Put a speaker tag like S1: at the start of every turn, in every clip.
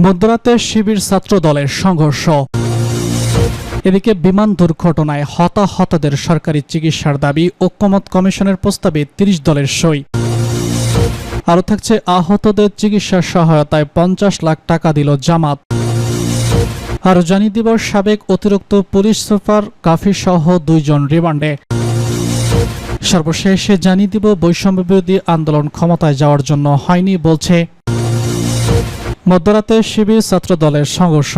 S1: মধ্যরাতে শিবির ছাত্র দলের সংঘর্ষ। এদিকে বিমান দুর্ঘটনায় হতাহতদের সরকারি চিকিৎসার দাবি, ঐক্যমত্য কমিশনের প্রস্তাবে ৩০ দলের সই। আরও থাকছে আহতদের চিকিৎসা সহায়তায় ৫০ লাখ টাকা দিল জামাত। আরও জানিয়ে দিব সাবেক অতিরিক্ত পুলিশ সুপার কাফি সহ ২ জন রিমান্ডে। সর্বশেষে জানিয়ে দিব বৈষম্য বিরোধী আন্দোলন ক্ষমতায় যাওয়ার জন্য হয়নি বলছে। মধ্যরাতে শিবির ছাত্র দলের সংঘর্ষ।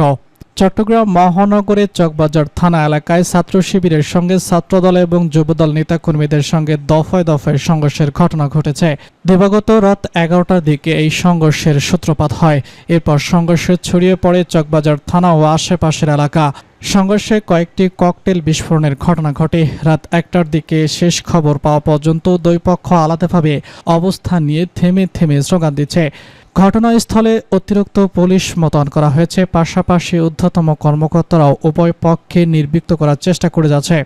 S1: চট্টগ্রাম মহানগরের চকবাজার থানা এলাকায় ছাত্র শিবিরের সঙ্গে ছাত্রদল এবং যুবদল নেতাকর্মীদের সঙ্গে দফায় দফায় সংঘর্ষের ঘটনা ঘটেছে। দিবাগত রাত ১১টার দিকে এই সংঘর্ষের সূত্রপাত হয়। এরপর সংঘর্ষে ছড়িয়ে পড়ে চকবাজার থানা ও আশেপাশের এলাকা। সংঘর্ষে কয়েকটি ককটেল বিস্ফোরণের ঘটনা ঘটে। রাত ১টার দিকে শেষ খবর পাওয়া পর্যন্ত দুই পক্ষ আলাদাভাবে অবস্থান নিয়ে থেমে থেমে স্লোগান দিচ্ছে। ঘটনাস্থলে অতিরিক্ত পুলিশ মোতায়েন করা হয়েছে। পাশাপাশি ঊর্ধ্বতম কর্মকর্তারাও উভয় পক্ষে নির্বিঘ্ন করার চেষ্টা করে যাচ্ছে।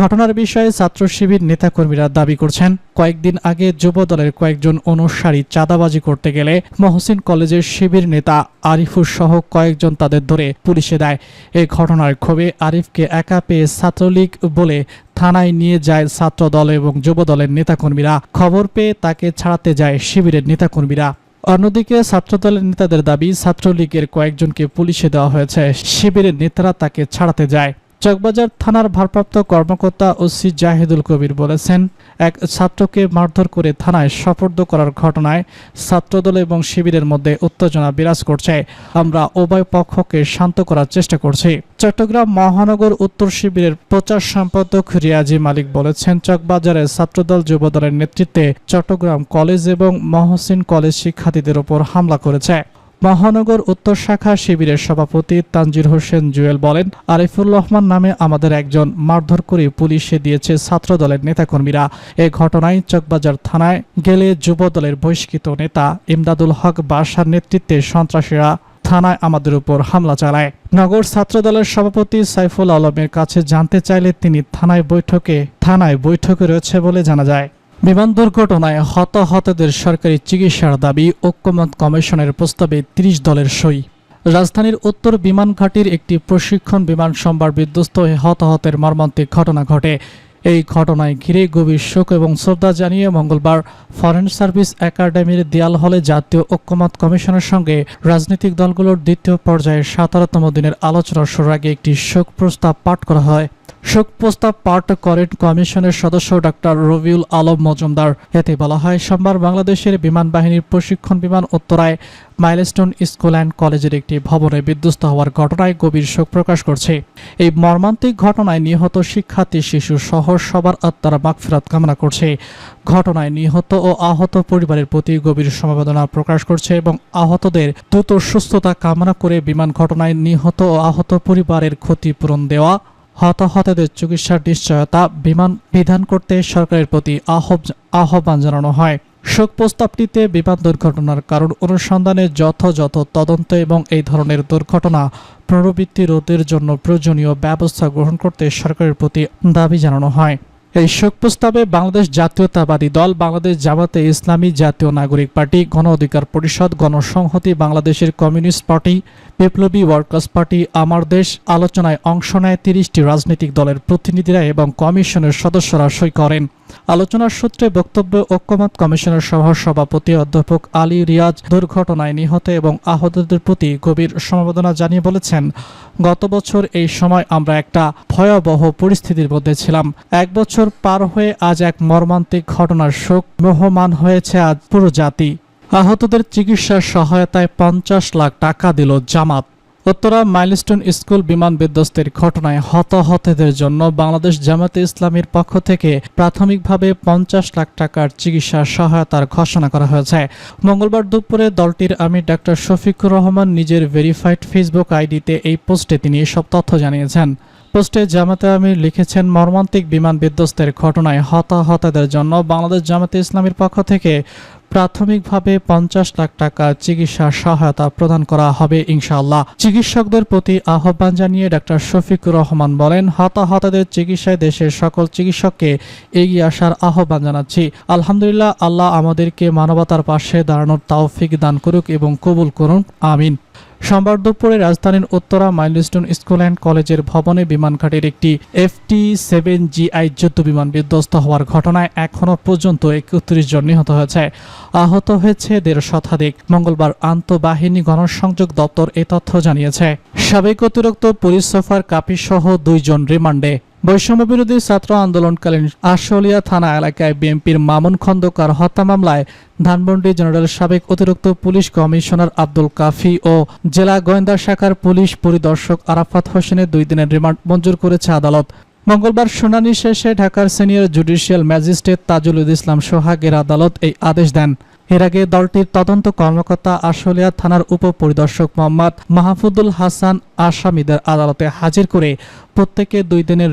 S1: ঘটনার বিষয়ে ছাত্র শিবির নেতাকর্মীরা দাবি করছেন, কয়েকদিন আগে যুব দলের কয়েকজন অনুসারী চাঁদাবাজি করতে গেলে মহসিন কলেজের শিবির নেতা আরিফুর সহ কয়েকজন তাদের ধরে পুলিশে দেয়। এই ঘটনার ক্ষোভে আরিফকে একা পেয়ে ছাত্রলীগ বলে থানায় নিয়ে যায় ছাত্র দল এবং যুব দলের নেতাকর্মীরা। খবর পেয়ে তাকে ছাড়াতে যায় শিবিরের নেতাকর্মীরা। অন্যদিকে ছাত্রদলের নেতাদের দাবি, ছাত্রলীগের কয়েকজনকে পুলিশে দেওয়া হয়েছে। শিবিরের নেতারা তাকে ছাড়াতে যায়। চকবাজার থানার ভারপ্রাপ্ত কর্মকর্তা ওসি জাহিদুল কবির বলেছেন, এক ছাত্রকে মারধর করে থানায় সোপর্দ করার ঘটনায় ছাত্রদল এবং শিবিরের মধ্যে উত্তেজনা বিরাজ করছে। আমরা উভয় পক্ষকে শান্ত করার চেষ্টা করছি। চট্টগ্রাম মহানগর উত্তর শিবিরের প্রচার সম্পাদক রিয়াজি মালিক বলেছেন, চকবাজারের ছাত্রদল যুবদলের নেতৃত্বে চট্টগ্রাম কলেজ এবং মহসিন কলেজ শিক্ষার্থীদের উপর হামলা করেছে। মহানগর উত্তর শাখা শিবিরের সভাপতি তানজির হোসেন জুয়েল বলেন, আরিফুর রহমান নামে আমাদের একজন মারধর করে পুলিশে দিয়েছে ছাত্রদলের নেতাকর্মীরা। এ ঘটনায় চকবাজার থানায় গেলে যুব দলের বহিষ্কৃত নেতা ইমদাদুল হক বাসার নেতৃত্বে সন্ত্রাসীরা থানায় আমাদের উপর হামলা চালায়। নগর ছাত্রদলের সভাপতি সাইফুল আলমের কাছে জানতে চাইলে তিনি থানায় বৈঠকে রয়েছে বলে জানা যায়। বিমান দুর্ঘটনায় হতাহতদের সরকারি চিকিৎসার দাবি, ঐক্যমত্য কমিশনের প্রস্তাবে ৩০ দলের সই। রাজধানীর উত্তর বিমান ঘাঁটির একটি প্রশিক্ষণ বিমান সোমবার বিধ্বস্ত হয়ে হতাহতের মর্মান্তিক ঘটনা ঘটে। এই ঘটনায় ঘিরে গভীর শোক এবং শ্রদ্ধা জানিয়ে মঙ্গলবার ফরেন সার্ভিস একাডেমির দেয়াল হলে জাতীয় ঐক্যমত্য কমিশনের সঙ্গে রাজনৈতিক দলগুলোর দ্বিতীয় পর্যায়ের ১৭তম দিনের আলোচনা শুরুর আগে একটি শোক প্রস্তাব পাঠ করা হয়। শোক প্রস্তাব পাঠ করেন কমিশনের সদস্য ডাক্তার রবিউল আলম মজুমদার। এতে বলা হয়, সোমবার বাংলাদেশের বিমান বাহিনীর প্রশিক্ষণ বিমান উত্তরায় মাইলস্টোন স্কুল অ্যান্ড কলেজের একটি ভবনে বিধ্বস্ত হওয়ার ঘটনায় গভীর শোক প্রকাশ করছে। এই মর্মান্তিক ঘটনায় নিহত শিক্ষার্থী, শিশু সহ সবার আত্মার মাগফিরাত কামনা করছে। ঘটনায় নিহত ও আহত পরিবারের প্রতি গভীর সমবেদনা প্রকাশ করছে এবং আহতদের দ্রুত সুস্থতা কামনা করে বিমান ঘটনায় নিহত ও আহত পরিবারের ক্ষতিপূরণ দেওয়া, হতাহতদের চিকিৎসার নিশ্চয়তা বিধান করতে সরকারের প্রতি আহ্বান জানানো হয়। শোক প্রস্তাবটিতে বিমান দুর্ঘটনার কারণ অনুসন্ধানে যথাযথ তদন্ত এবং এই ধরনের দুর্ঘটনা পুনরাবৃত্তি রোধের জন্য প্রয়োজনীয় ব্যবস্থা গ্রহণ করতে সরকারের প্রতি দাবি জানানো হয়। এই শোক প্রস্তাবে বাংলাদেশ জাতীয়তাবাদী দল, বাংলাদেশ জামাতে ইসলামী, জাতীয় নাগরিক পার্টি, গণ অধিকার পরিষদ, গণসংহতি, বাংলাদেশের কমিউনিস্ট পার্টি, বিপ্লবী ওয়ার্কার্স পার্টি, আমার দেশ আলোচনায় অংশ নেয় ৩০টি রাজনৈতিক দলের প্রতিনিধিরা এবং কমিশনের সদস্যরা সই করেন। আলোচনার সূত্রে বক্তব্য ঐক্যমত্য কমিশনের সভাপতি অধ্যাপক আলী রিয়াজ দুর্ঘটনায় নিহত এবং আহতদের প্রতি গভীর সমবেদনা জানিয়ে বলেছেন, গত বছর এই সময় আমরা একটা ভয়াবহ পরিস্থিতির মধ্যে ছিলাম। ১ বছর পার হয়ে আজ এক মর্মান্তিক ঘটনার শোক মোহমান হয়েছে আজ পুরো জাতি। আহতদের চিকিৎসার সহায়তায় ৫০ লাখ টাকা দিল জামাত। উত্তরা মাইলস্টোন স্কুল বিমান বিধ্বস্তের ঘটনায় হতাহতদের জন্য বাংলাদেশ জামাতে ইসলামীর পক্ষ থেকে প্রাথমিকভাবে ৫০ লাখ টাকার চিকিৎসা সহায়তার ঘোষণা করা হয়েছে। মঙ্গলবার দুপুরে দলটির আমির ডাক্তার শফিকুর রহমান নিজের ভেরিফাইড ফেসবুক আইডিতে এই পোস্টে তিনি এসব তথ্য জানিয়েছেন। পোস্টে জামাতে আমির লিখেছেন, মর্মান্তিক বিমান বিধ্বস্তের ঘটনায় হতাহতদের জন্য বাংলাদেশ জামাতে ইসলামীর পক্ষ থেকে প্রাথমিকভাবে ৫০ লাখ টাকা চিকিৎসা সহায়তা প্রদান করা হবে ইনশাআল্লাহ। চিকিৎসকদের প্রতি আহ্বান জানিয়ে ডাক্তার শফিকুর রহমান বলেন, হতাহতদের চিকিৎসায় দেশের সকল চিকিৎসককে এগিয়ে আসার আহ্বান জানাচ্ছি। আলহামদুলিল্লাহ, আল্লাহ আমাদেরকে মানবতার পাশে দাঁড়ানোর তৌফিক দান করুক এবং কবুল করুন, আমিন। সোমবার দুপুরে রাজধানীর উত্তরা মাইলস্টোন স্কুল অ্যান্ড কলেজের ভবনে বিমানঘাটির একটি FT-7GI যুদ্ধবিমান বিধ্বস্ত হওয়ার ঘটনায় এখনও পর্যন্ত 31 জন নিহত হয়েছে। আহত হয়েছে 150 শতাধিক। মঙ্গলবার আন্তঃবাহিনী গণসংযোগ দপ্তর এই তথ্য জানিয়েছে। সাবেক অতিরিক্ত পুলিশ সুপার কাপি সহ 2 জন রিমান্ডে। বৈষম্যবিরোধী ছাত্র আন্দোলনকালীন আশুলিয়া থানা এলাকায় বিএনপির মামুন খন্দকার হত্যা মামলায় ধানমন্ডি জেনারেল সাবেক অতিরিক্ত পুলিশ কমিশনার আব্দুল কাফি ও জেলা গোয়েন্দা শাখার পুলিশ পরিদর্শক আরাফাত হোসেনের 2 দিনের রিমান্ড মঞ্জুর করেছে আদালত। মঙ্গলবার শুনানি শেষে ঢাকার senior judicial magistrate Tajul Islam সোহাগের আদালত এই আদেশ দেন। এর আগে দলটির তদন্ত কর্মকর্তা আশুলিয়া থানার উপপরিদর্শক মোহাম্মদ মাহফুদুল হাসান আসামিদের আদালতে হাজির করে প্রত্যেকে 2 দিনের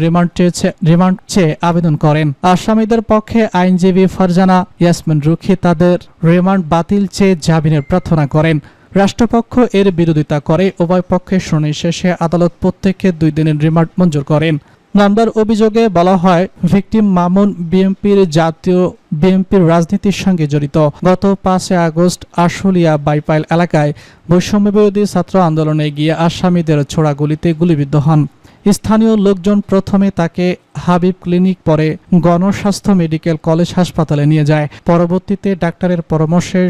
S1: রিমান্ড চেয়ে আবেদন করেন। আসামিদের পক্ষে আইনজীবী ফারজানা ইয়াসমিন রুখি তাদের রিমান্ড বাতিল চেয়ে জামিনের প্রার্থনা করেন। রাষ্ট্রপক্ষ এর বিরোধিতা করে। উভয় পক্ষের শুনানি শেষে আদালত প্রত্যেককে 2 দিনের রিমান্ড মঞ্জুর করেন। মামলার অভিযোগে বলা হয়, ভিকটিম মামুন বিএনপির রাজনীতির সঙ্গে জড়িত। গত 5 আগস্ট আশুলিয়া বাইপাইল এলাকায় বৈষম্যবিরোধী ছাত্র আন্দোলনে গিয়ে আসামিদের ছোড়া গুলিতে গুলিবিদ্ধ হন। স্থানীয় লোকজন প্রথমে তাকে হাবিব ক্লিনিক, পরে গণস্বাস্থ্য মেডিকেল কলেজ হাসপাতালে নিয়ে যায়। পরবর্তীতে ডাক্তারের পরামর্শে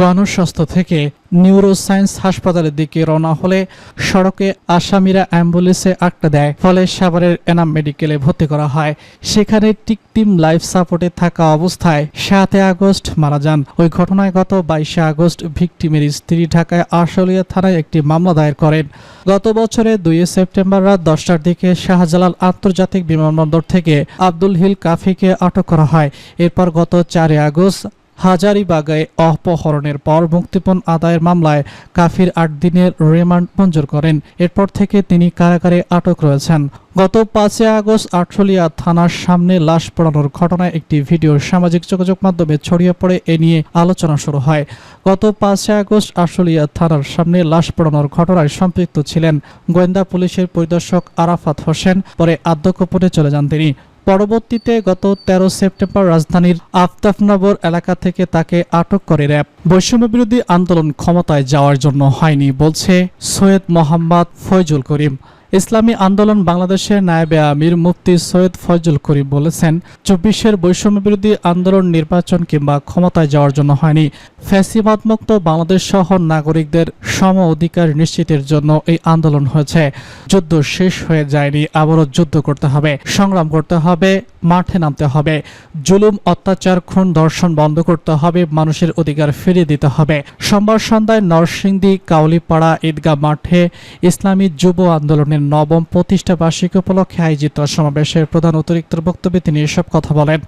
S1: গণস্বাস্থ্য থেকে নিউরোসায়েন্স হাসপাতালের দিকে রওনা হলে সড়কে আসামিরা অ্যাম্বুলেন্সে আটকে দেয়। ফলে সাভারের এনাম মেডিকেলে ভর্তি করা হয়। সেখানে টিকটিম লাইফ সাপোর্টে থাকা অবস্থায় 7 আগস্ট মারা যান। ওই ঘটনায় গত 22 আগস্ট ভিকটিমের স্ত্রী ঢাকায় আশুলিয়া থানায় একটি মামলা দায়ের করেন। গত বছরের 2 সেপ্টেম্বর রাত 10টার দিকে শাহজালাল আন্তর্জাতিক বিমানবন্দর থেকে আব্দুল হিল কাফিকে আটক করা হয়। এরপর গত 4 আগস্ট হাজারীবাগে অপহরণের পর মুক্তিপণ আদায়ের মামলায় কাফির 8 দিনের রিমান্ড মঞ্জুর করেন। এরপর থেকে তিনি কারাগারে আটক রয়েছেন। গত 5 আগস্ট আশুলিয়া থানার সামনে লাশ পোড়ানোর ঘটনায় একটি ভিডিও সামাজিক যোগাযোগ মাধ্যমে ছড়িয়ে পড়ে। এ নিয়ে আলোচনা শুরু হয়। গত 5 আগস্ট আশুলিয়া থানার সামনে লাশ পোড়ানোর ঘটনায় সম্পৃক্ত ছিলেন গোয়েন্দা পুলিশের পরিদর্শক আরাফাত হোসেন। পরে আত্মগোপনে চলে যান তিনি। পরবর্তীতে গত 13 সেপ্টেম্বর রাজধানীর আফতাবনগর এলাকা থেকে তাকে আটক করে র্যাব। বৈষম্যবিরোধী আন্দোলন ক্ষমতায় যাওয়ার জন্য হয়নি বলছে সৈয়দ মোহাম্মদ ফয়জুল করিম। ইসলামী আন্দোলন বাংলাদেশের নায়েবে আমির মুফতি সৈয়দ ফয়জুল করিম বলেছেন, 24-এর বৈষম্যবিরোধী আন্দোলন নির্বাচন কিংবা ক্ষমতায় যাওয়ার জন্য হয়নি। ফ্যাসিবাদমুক্ত বাংলাদেশ সহ নাগরিকদের সম অধিকার নিশ্চিতের জন্য এই আন্দোলন হয়েছে। যুদ্ধ শেষ হয়ে যায়নি, আবারও যুদ্ধ করতে হবে, সংগ্রাম করতে হবে, মাঠে নামতে হবে। জুলুম, অত্যাচার, খুন, ধর্ষণ বন্ধ করতে হবে, মানুষের অধিকার ফিরিয়ে দিতে হবে। সোমবার সন্ধ্যায় নরসিংদী কাউলিপাড়া ঈদগাহ মাঠে ইসলামী যুব আন্দোলনের 9ম প্রতিষ্ঠা বার্ষিকী উপলক্ষে আয়োজিত সমাবেশের প্রধান অতিরিক্ত বক্তব্যে তিনি এসব কথা বলেন।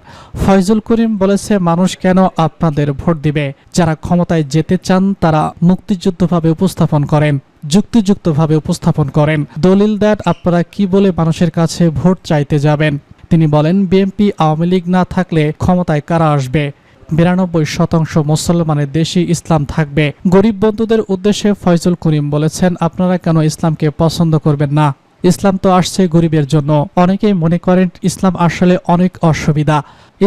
S1: ফয়জুল করিম বলেছে, মানুষ কেন আপনাদের ভোট দিবে? যারা ক্ষমতায় যেতে চান তারা মুক্তিযুদ্ধভাবে উপস্থাপন করেন, যুক্তিযুক্তভাবে উপস্থাপন করেন, দলিল দেন। আপনারা কি বলে মানুষের কাছে ভোট চাইতে যাবেন? তিনি বলেন, বিএনপি আওয়ামী লীগ না থাকলে ক্ষমতায় কারা আসবে? 92% মুসলমানের দেশে ইসলাম থাকবে। গরিব বন্ধুদের উদ্দেশ্যে ফয়জুল করিম বলেছেন, আপনারা কেন ইসলামকে পছন্দ করবেন না? ইসলাম তো আসছে গরিবের জন্য। অনেকেই মনে করেন ইসলাম আসলে অনেক অসুবিধা।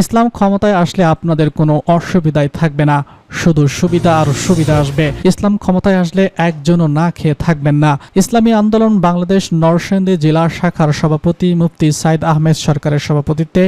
S1: ইসলাম ক্ষমতায় আসলে আপনাদের কোনো অসুবিধাই থাকবে না, শুধু সুবিধা আর সুবিধা আসবে। ইসলাম ক্ষমতায় আসলে একজনও না খেয়ে থাকবেন না। ইসলামী আন্দোলন বাংলাদেশ নরসিংদী জেলা শাখার সভাপতি মুফতি সাইদ আহমেদ সরকারের সভাপতিত্বে